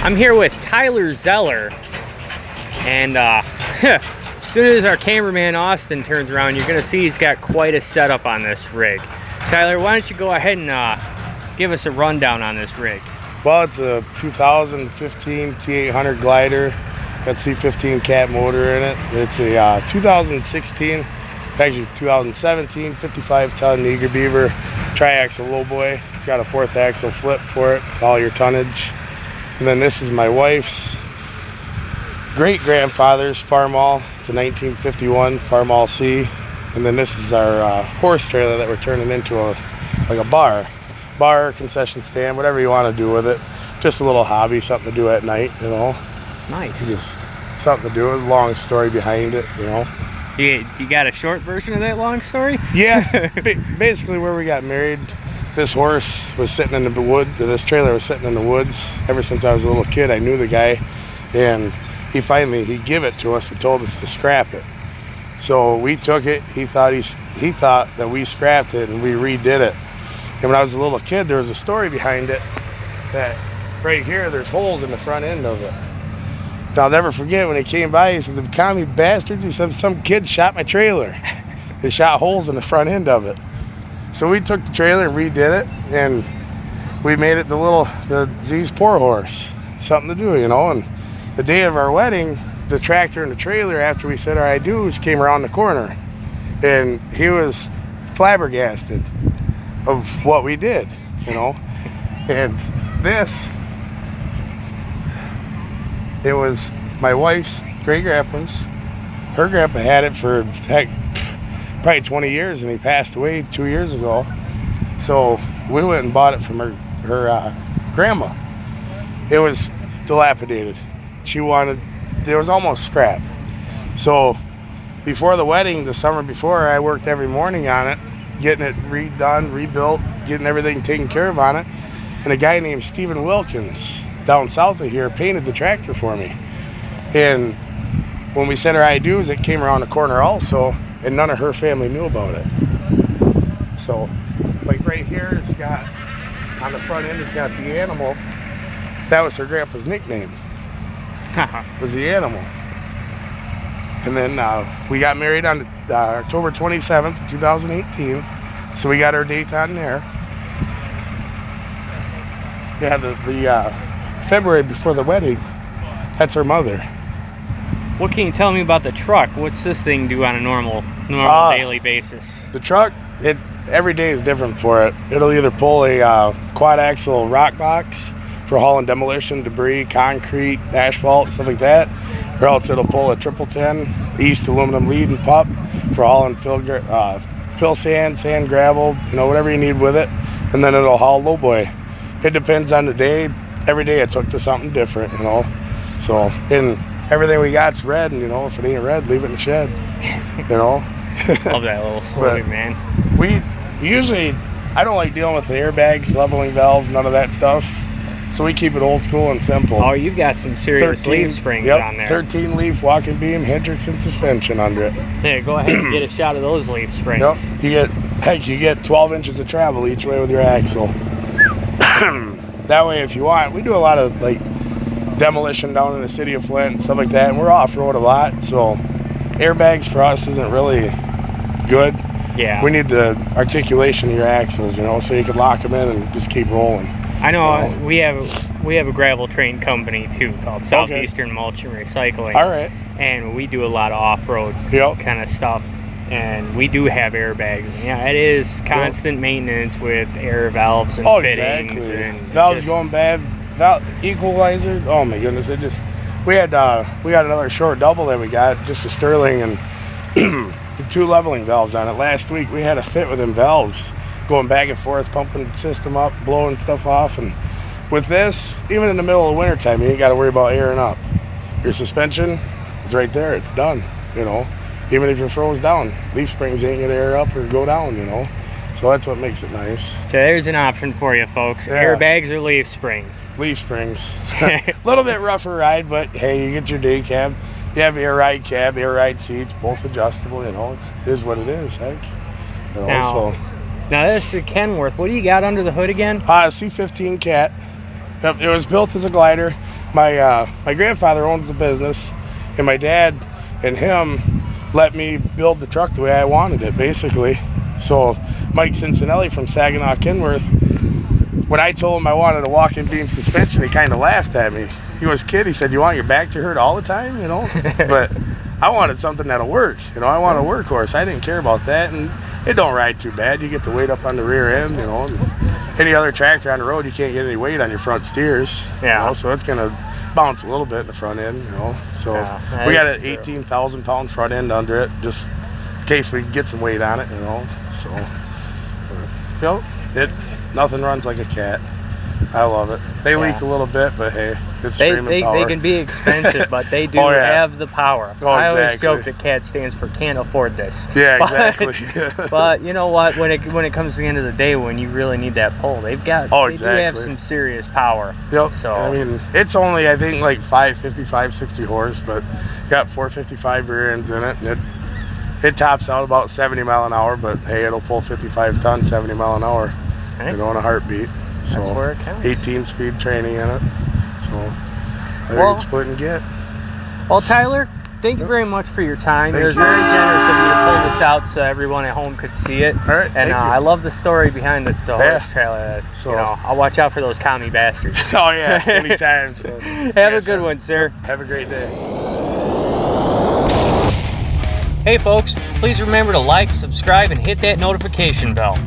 I'm here with Tyler Zellar, and as soon as our cameraman Austin turns around, you're gonna see he's got quite a setup on this rig. Tyler, why don't you go ahead and give us a rundown on this rig? Well, it's a 2015 T800 glider, got C15 cat motor in it. It's a 2016, actually 2017 55-ton Eager Beaver tri-axle lowboy. It's got a 4th axle flip for it to all your tonnage. And then this is my wife's great-grandfather's Farmall. It's a 1951 Farmall C. And then this is our horse trailer that we're turning into like a bar, concession stand, whatever you want to do with it. Just a little hobby, something to do at night, you know. Nice. Just something to do with a long story behind it, you know. You got a short version of that long story? Yeah, basically where we got married, this horse was sitting in the wood, or this trailer was sitting in the woods. Ever since I was a little kid, I knew the guy, and he gave it to us and told us to scrap it. So we took it. He thought that we scrapped it and we redid it. And when I was a little kid, there was a story behind it that right here, there's holes in the front end of it. And I'll never forget when he came by, he said, "The commie bastards," he said, "some kid shot my trailer." They shot holes in the front end of it. So we took the trailer and redid it, and we made it the Z's poor horse. Something to do, you know. And the day of our wedding, the tractor and the trailer, after we said our I do's, came around the corner. And he was flabbergasted of what we did, you know. And this, it was my wife's great-grandpa's. Her grandpa had it for, heck, probably 20 years, and he passed away 2 years ago. So we went and bought it from her grandma. It was dilapidated. It was almost scrap. So before the wedding, the summer before, I worked every morning on it, getting it redone, rebuilt, getting everything taken care of on it. And a guy named Stephen Wilkins down south of here painted the tractor for me. And when we said our I do's, it came around the corner also, and none of her family knew about it. So, like right here, it's got, on the front end, it's got the animal. That was her grandpa's nickname, was the animal. And then we got married on October 27th, 2018. So we got our date on there. Yeah, the February before the wedding, that's her mother. What can you tell me about the truck? What's this thing do on a normal daily basis? The truck, every day is different for it. It'll either pull a quad axle rock box for hauling demolition, debris, concrete, asphalt, stuff like that, or else it'll pull a 1010 East aluminum lead and pup for hauling fill sand, gravel, you know, whatever you need with it, and then it'll haul lowboy. It depends on the day. Every day it's hooked to something different, you know. So, and everything we got's red, and, you know, if it ain't red, leave it in the shed, you know. Love that little slogan, man. We usually, I don't like dealing with the airbags, leveling valves, none of that stuff. So we keep it old school and simple. Oh, you've got some serious leaf springs on there. 13 leaf walking beam, Hendricks, and suspension under it. Yeah, go ahead and get a shot of those leaf springs. Yep. You get 12 inches of travel each way with your axle. That way, if you want, we do a lot of like demolition down in the city of Flint and stuff like that, and we're off-road a lot, so airbags for us isn't really good. Yeah. We need the articulation of your axles, you know, so you can lock them in and just keep rolling. I know, we have a gravel train company too called Southeastern Mulch and Recycling. All right. And we do a lot of off-road kind of stuff, and we do have airbags. Yeah, it is constant maintenance with air valves and fittings. Exactly. And valves going bad, equalizer. Oh my goodness! We got another short double that we got, just a Sterling and 2 leveling valves on it. Last week we had a fit with them valves going back and forth, pumping the system up, blowing stuff off. And with this, even in the middle of wintertime, you ain't got to worry about airing up. Your suspension, it's right there. It's done, you know. Even if you're froze down, leaf springs ain't going to air up or go down, you know. So that's what makes it nice. So there's an option for you, folks. Yeah. Airbags or leaf springs? Leaf springs. A little bit rougher ride, but hey, you get your day cab. You have air ride cab, air ride seats, both adjustable, you know. It is what it is, heck. You know, now this is Kenworth. What do you got under the hood again? C15 cat. Yep, it was built as a glider. My grandfather owns the business, and my dad and him let me build the truck the way I wanted it, basically. So Mike Cincinnati from Saginaw Kenworth, when I told him I wanted a walk-in beam suspension, he kind of laughed at me. He was a kid. He said, "You want your back to hurt all the time, you know?" But I wanted something that'll work. You know, I want a workhorse. I didn't care about that, and it don't ride too bad. You get the weight up on the rear end, you know. And any other tractor on the road, you can't get any weight on your front steers. Yeah. You know, so it's gonna bounce a little bit in the front end, you know. So we got an 18,000 pound front end under it, just in case we get some weight on it, you know. So, you know, nothing runs like a cat. I love it. They leak a little bit, but hey, it's screaming power. They can be expensive, but they do have the power. Oh, I always exactly. joke that CAT stands for can't afford this. Yeah, But- exactly. But you know what? When it comes to the end of the day, when you really need that pull, they do have some serious power. Yep. So I mean, it's only I think like 555, 60 horse, but got 455 rear ends in it, and it tops out about 70 mile an hour. But hey, it'll pull 55 tons, 70 mile an hour, you know, in a heartbeat. So that's where it counts. 18 speed training in it. So I think it's split and get. Well, Tyler, thank you very much for your time. It was very generous of you to pull this out so everyone at home could see it. All right, and thank you. I love the story behind the horse trailer. So- you know, I'll watch out for those commie bastards. Oh yeah, anytime. So, Have a good one, sir. Have a great day. Hey folks, please remember to like, subscribe, and hit that notification bell.